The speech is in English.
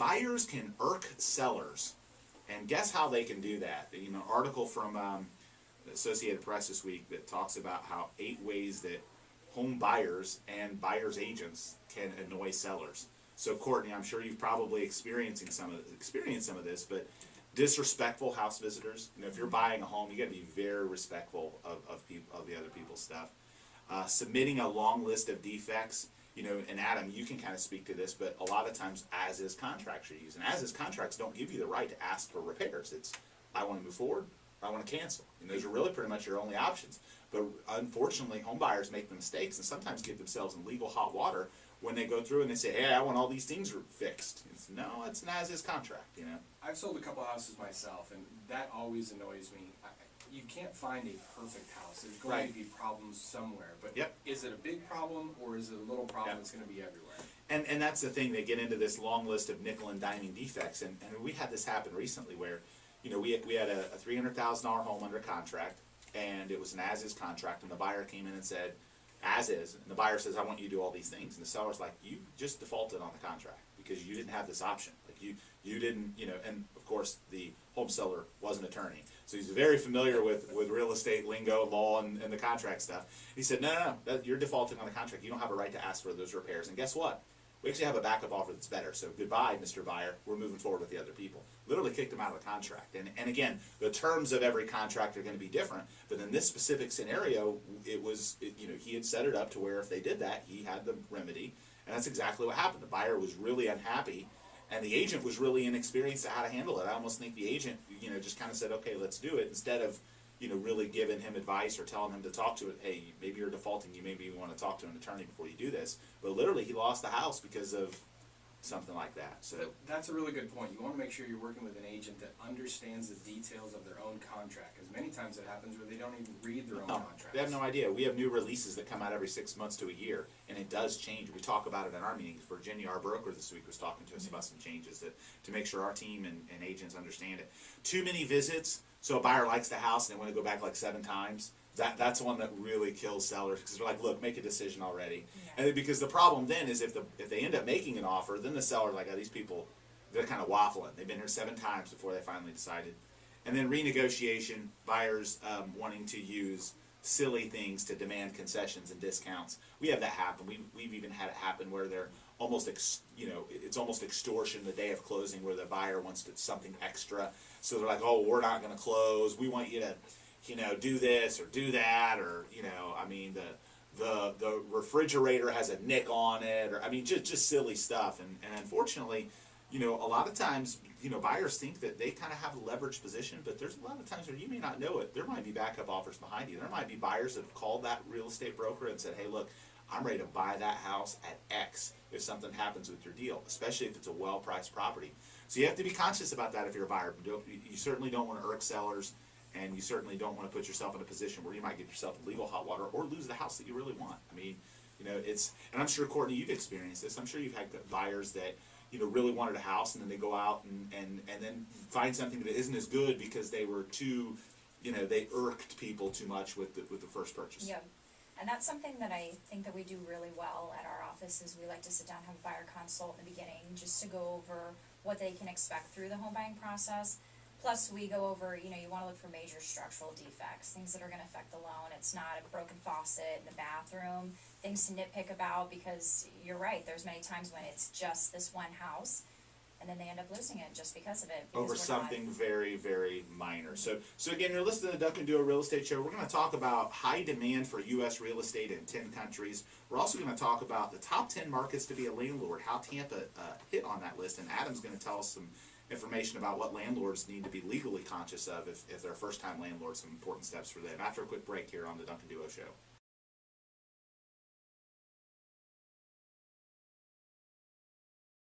Buyers can irk sellers, and guess how they can do that? You know, article from the Associated Press this week that talks about how 8 ways that home buyers and buyers agents can annoy sellers. So Courtney, I'm sure you've probably experienced some of this, but disrespectful house visitors. You know, if you're buying a home, you got to be very respectful of the other people's stuff. Submitting a long list of defects. You know, and Adam, you can kind of speak to this, but a lot of times as-is contracts are used, and as-is contracts don't give you the right to ask for repairs. It's, I want to move forward, or I want to cancel. And those are really pretty much your only options. But unfortunately, home buyers make the mistakes and sometimes get themselves in legal hot water when they go through and they say, hey, I want all these things fixed. It's, no, it's an as-is contract, you know. I've sold a couple houses myself, and that always annoys me. You can't find a perfect house. There's going to be problems somewhere. But is it a big problem, or is it a little problem that's going to be everywhere? And that's the thing. They get into this long list of nickel and diming defects. And we had this happen recently where, you know, we had a $300,000 home under contract, and it was an as-is contract, and the buyer came in and said, as is, and the buyer says, I want you to do all these things, and the seller's like, you just defaulted on the contract because you didn't have this option. Like you didn't, you know, and of course the home seller was an attorney, so he's very familiar with real estate lingo, law, and the contract stuff. He said, no, you're defaulting on the contract. You don't have a right to ask for those repairs. And guess what? We actually have a backup offer that's better. So goodbye, Mr. Buyer. We're moving forward with the other people. Literally kicked him out of the contract. And again, the terms of every contract are going to be different. But in this specific scenario, you know, he had set it up to where if they did that, he had the remedy. And that's exactly what happened. The buyer was really unhappy, and the agent was really inexperienced at how to handle it. I almost think the agent, you know, just kind of said, okay, let's do it, instead of, you know, really giving him advice or telling him to talk to it. Hey, maybe you're defaulting. You maybe want to talk to an attorney before you do this. But literally, he lost the house because of something like that. So that's a really good point. You want to make sure you're working with an agent that understands the details of their own contract, because many times it happens where they don't even read their own contracts. They have no idea. We have new releases that come out every 6 months to a year, and it does change. We talk about it in our meetings. Virginia, our broker this week, was talking to us about some changes to make sure our team and agents understand it. Too many visits. So a buyer likes the house and they want to go back like 7 times. That's one that really kills sellers, because they're like, look, make a decision already. Yeah. And because the problem then is if they end up making an offer, then the seller's like, oh, these people, they're kind of waffling. They've been here 7 times before they finally decided. And then renegotiation, buyers wanting to use silly things to demand concessions and discounts. We have that happen. We've even had it happen where they're almost, it's almost extortion the day of closing, where the buyer wants something extra. So they're like, oh, we're not going to close. We want you to, you know, do this or do that, or, you know, I mean, the refrigerator has a nick on it, or, I mean, just silly stuff. And unfortunately, you know, a lot of times, you know, buyers think that they kind of have a leveraged position, but there's a lot of times where you may not know it. There might be backup offers behind you. There might be buyers that have called that real estate broker and said, hey, look, I'm ready to buy that house at X if something happens with your deal, especially if it's a well-priced property. So you have to be conscious about that if you're a buyer. You certainly don't want to irk sellers, and you certainly don't want to put yourself in a position where you might get yourself in legal hot water or lose the house that you really want. I mean, you know, it's, and I'm sure, Courtney, you've experienced this. I'm sure you've had buyers that, you know, really wanted a house, and then they go out and then find something that isn't as good because they were too, you know, they irked people too much with the first purchase. Yep. And that's something that I think that we do really well at our office, is we like to sit down and have a buyer consult in the beginning just to go over what they can expect through the home buying process. Plus, we go over, you know, you want to look for major structural defects, things that are going to affect the loan. It's not a broken faucet in the bathroom, things to nitpick about, because you're right, there's many times when it's just this one house, and then they end up losing it just because of it. Over something very, very minor. So again, you're listening to the Duncan Duo Real Estate Show. We're going to talk about high demand for U.S. real estate in 10 countries. We're also going to talk about the top 10 markets to be a landlord, how Tampa hit on that list, and Adam's going to tell us some information about what landlords need to be legally conscious of if they're first-time landlords, some important steps for them. After a quick break here on the Duncan Duo Show.